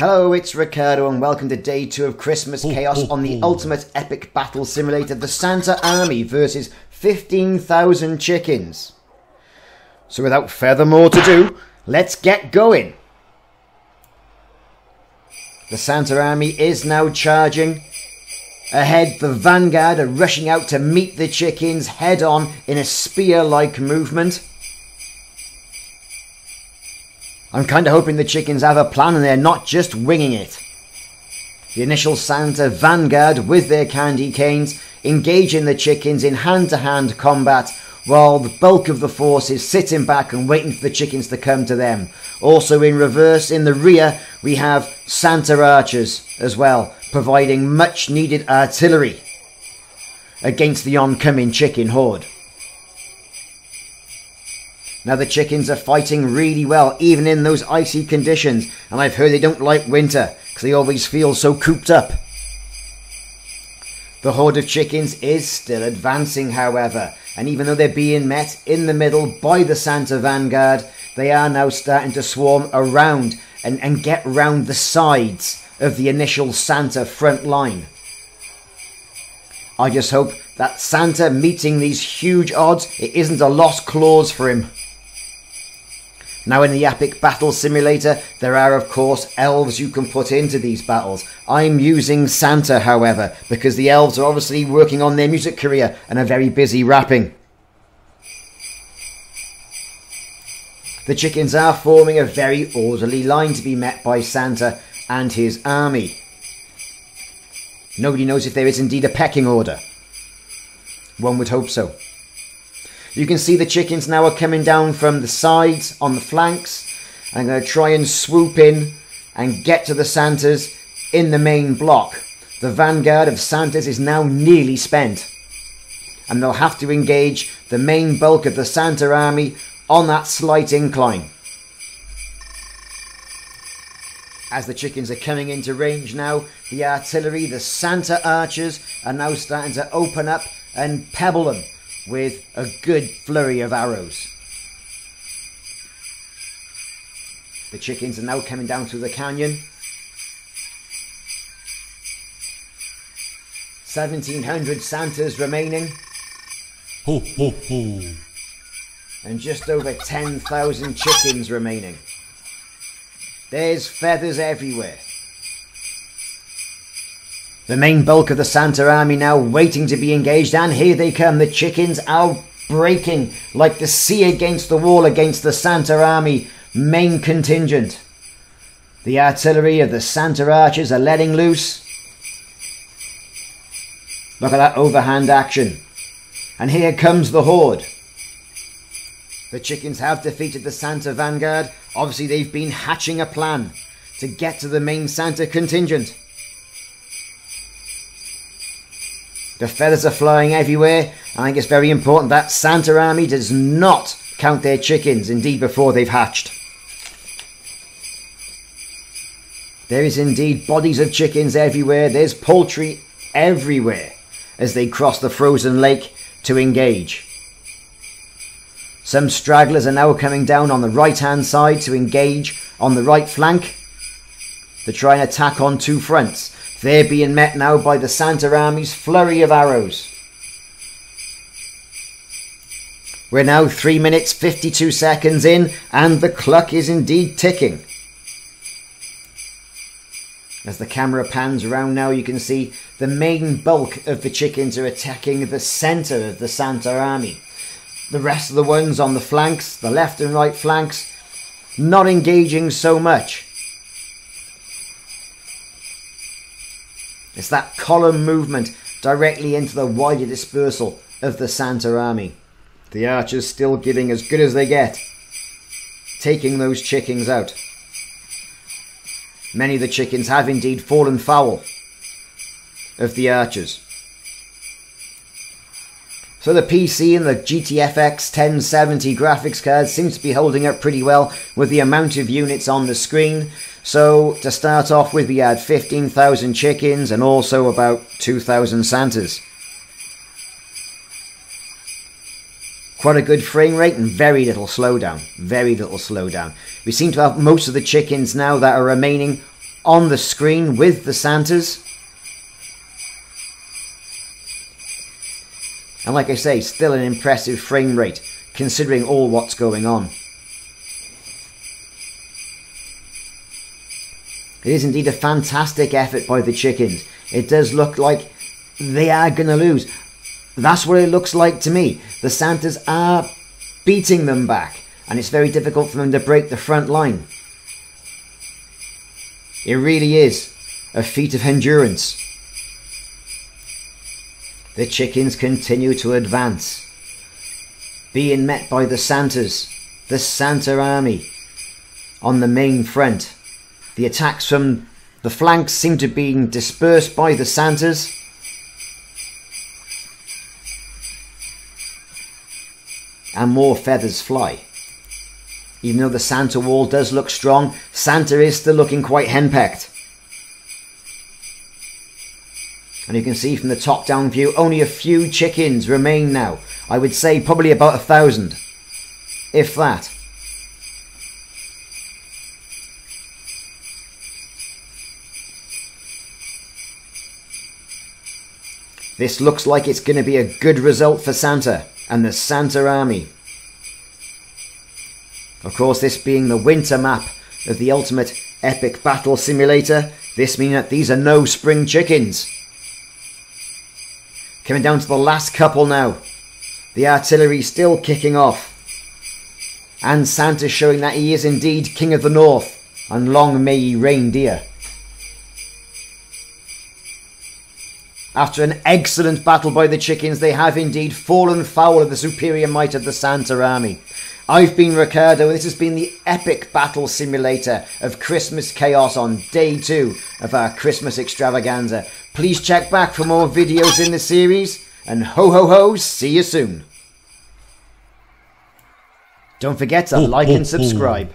Hello, it's Ricardo and welcome to day 2 of Christmas Chaos on the ultimate epic battle simulator, the Santa Army versus 15,000 chickens. So without further more to do, let's get going. The Santa Army is now charging. Ahead, the vanguard are rushing out to meet the chickens head on in a spear-like movement. I'm kind of hoping the chickens have a plan and they're not just winging it. The initial Santa vanguard with their candy canes engaging the chickens in hand-to-hand combat while the bulk of the force is sitting back and waiting for the chickens to come to them. Also in reverse, in the rear, we have Santa archers as well, providing much needed artillery against the oncoming chicken horde. Now the chickens are fighting really well, even in those icy conditions, and I've heard they don't like winter, because they always feel so cooped up. The horde of chickens is still advancing, however, and even though they're being met in the middle by the Santa vanguard, they are now starting to swarm around and get round the sides of the initial Santa front line. I just hope that Santa, meeting these huge odds, it isn't a lost cause for him. Now in the epic battle simulator, there are of course elves you can put into these battles. I'm using Santa, however, because the elves are obviously working on their music career and are very busy rapping. The chickens are forming a very orderly line to be met by Santa and his army. Nobody knows if there is indeed a pecking order. One would hope so. You can see the chickens now are coming down from the sides on the flanks. I'm going to try and swoop in and get to the Santas in the main block. The vanguard of Santas is now nearly spent, and they'll have to engage the main bulk of the Santa army on that slight incline. As the chickens are coming into range now, the artillery, the Santa archers, are now starting to open up and pebble them with a good flurry of arrows. The chickens are now coming down through the canyon. 1,700 Santas remaining. Ho, ho, ho. And just over 10,000 chickens remaining. There's feathers everywhere. The main bulk of the Santa army now waiting to be engaged, and here they come. The chickens are breaking like the sea against the wall against the Santa army main contingent. The artillery of the Santa archers are letting loose. Look at that overhand action. And here comes the horde. The chickens have defeated the Santa vanguard. Obviously they've been hatching a plan to get to the main Santa contingent. The feathers are flying everywhere. I think it's very important that Santa army does not count their chickens, indeed before they've hatched. There is indeed bodies of chickens everywhere. There's poultry everywhere as they cross the frozen lake to engage. Some stragglers are now coming down on the right hand side to engage on the right flank to try and attack on two fronts. They're being met now by the Santa army's flurry of arrows. We're now 3 minutes 52 seconds in, and the clock is indeed ticking. As the camera pans around now, you can see the main bulk of the chickens are attacking the centre of the Santa army. The rest of the ones on the flanks, the left and right flanks, not engaging so much. It's that column movement directly into the wider dispersal of the Santa army. The archers still giving as good as they get, taking those chickens out. Many of the chickens have indeed fallen foul of the archers. So the PC and the GTFX 1070 graphics card seems to be holding up pretty well with the amount of units on the screen. So to start off with, we had 15,000 chickens and also about 2,000 Santas. Quite a good frame rate and very little slowdown. Very little slowdown. We seem to have most of the chickens now that are remaining on the screen with the Santas. And like I say, still an impressive frame rate, considering all what's going on. It is indeed a fantastic effort by the chickens. It does look like they are going to lose. That's what it looks like to me. The Santas are beating them back, and it's very difficult for them to break the front line. It really is a feat of endurance. The chickens continue to advance, being met by the Santas, the Santa army, on the main front. The attacks from the flanks seem to be being dispersed by the Santas. And more feathers fly. Even though the Santa wall does look strong, Santa is still looking quite henpecked. And you can see from the top-down view, only a few chickens remain now. I would say probably about 1,000, if that. This looks like it's going to be a good result for Santa and the Santa army. Of course, this being the winter map of the ultimate epic battle simulator, this means that these are no spring chickens. Coming down to the last couple now. The artillery still kicking off. And Santa showing that he is indeed King of the North, and long may he reign dear. After an excellent battle by the chickens, they have indeed fallen foul of the superior might of the Santa army. I've been Ricardo, and this has been the epic battle simulator of Christmas Chaos on day 2 of our Christmas extravaganza. Please check back for more videos in the series, and ho ho ho, see you soon. Don't forget to like and subscribe.